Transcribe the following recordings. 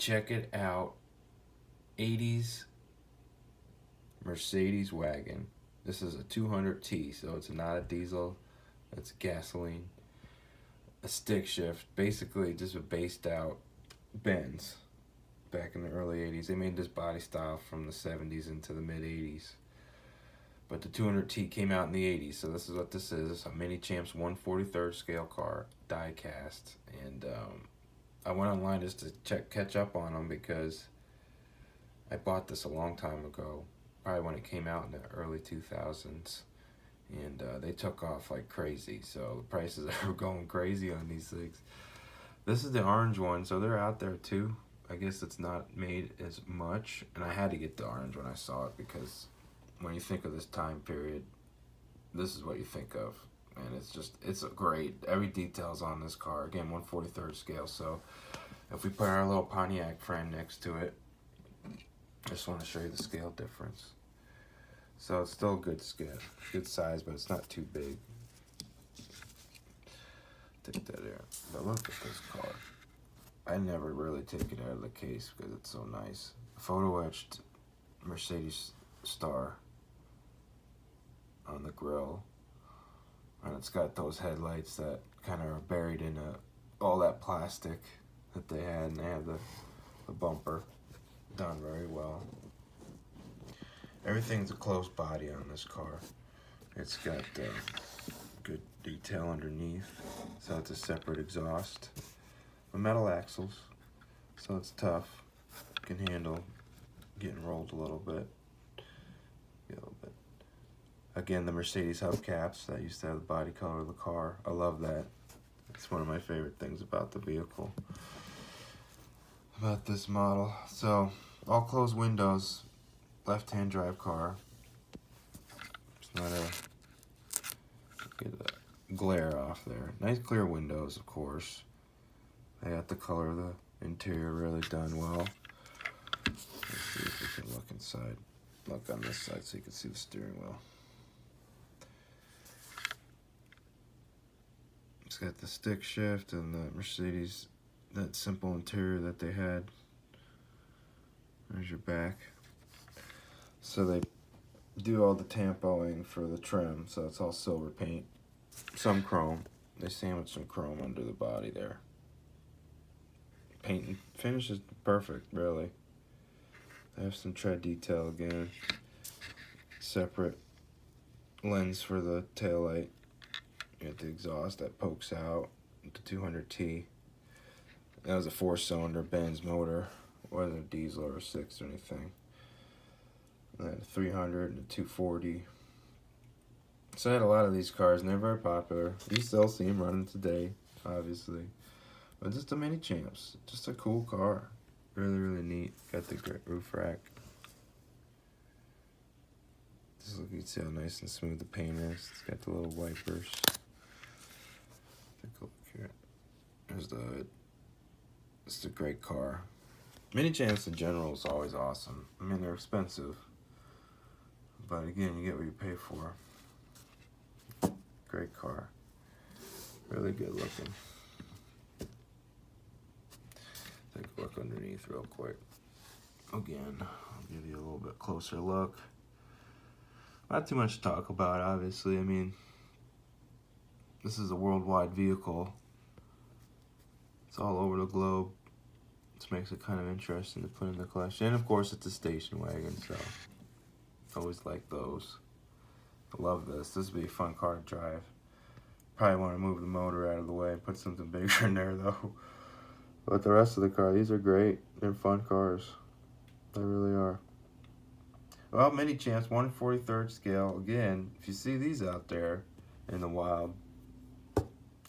Check it out. 80s Mercedes Wagon. This is a 200T, so it's not a diesel, it's gasoline. A stick shift, basically just a based out Benz back in the early 80s. They made this body style from the 70s into the mid 80s. But the 200T came out in the 80s, so this is what this is. It's a Minichamps 1/43rd scale car, diecast. And I went online just to catch up on them because I bought this a long time ago, probably when it came out in the early 2000s. And they took off like crazy, so the prices are going crazy on these things. This is the orange one, so they're out there too. I guess it's not made as much, and I had to get the orange when I saw it because when you think of this time period, this is what you think of. And it's great. Every detail's on this car. Again, 1/43rd scale, so if we put our little Pontiac frame next to it, I just want to show you the scale difference. So it's still a good scale, good size, but it's not too big. Take that out. But look at this car. I never really take it out of the case because it's so nice. Photo etched Mercedes star on the grill, and it's got those headlights that kind of are buried in all that plastic that they had, and they have the bumper done very well. Everything's a close body on this car. It's got good detail underneath, so it's a separate exhaust. But metal axles, so it's tough. Can handle getting rolled a little bit. Again, the Mercedes hubcaps that used to have the body color of the car. I love that. It's one of my favorite things about the vehicle, about this model. So all closed windows. Left-hand drive car. It's not get a glare off there. Nice clear windows, of course. They got the color of the interior really done well. Let's see if we can look inside. Look on this side so you can see the steering wheel. It's got the stick shift and the Mercedes, that simple interior that they had. There's your back. So they do all the tampoing for the trim, so it's all silver paint, some chrome. They sandwich some chrome under the body there. Paint and finish is perfect, really. They have some tread detail again. Separate lens for the taillight. You got the exhaust that pokes out with the 200T. That was a 4-cylinder Benz motor, whether diesel or 6 or anything. And then a 300 and a 240. So I had a lot of these cars, and they're very popular. You still see them running today, obviously. But just a Minichamps, just a cool car. Really, really neat. Got the great roof rack. Just look, you can see how nice and smooth the paint is. It's got the little wipers. Take a look here. There's the hood. It's a great car. Minichamps in general is always awesome. I mean, they're expensive, but again, you get what you pay for. Great car. Really good looking. Take a look underneath real quick. Again, I'll give you a little bit closer look. Not too much to talk about, obviously. I mean, this is a worldwide vehicle. It's all over the globe. This makes it kind of interesting to put in the collection. And of course, it's a station wagon, so always like those. I love this. This would be a fun car to drive. Probably want to move the motor out of the way and put something bigger in there, though. But the rest of the car, these are great. They're fun cars. They really are. Well, Minichamps, 1/43rd scale. Again, if you see these out there in the wild,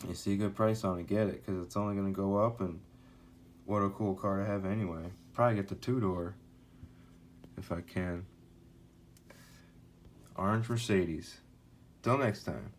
you see a good price on it, get it, because it's only going to go up, and what a cool car to have anyway. Probably get the 2-door if I can. Orange Mercedes. Till next time.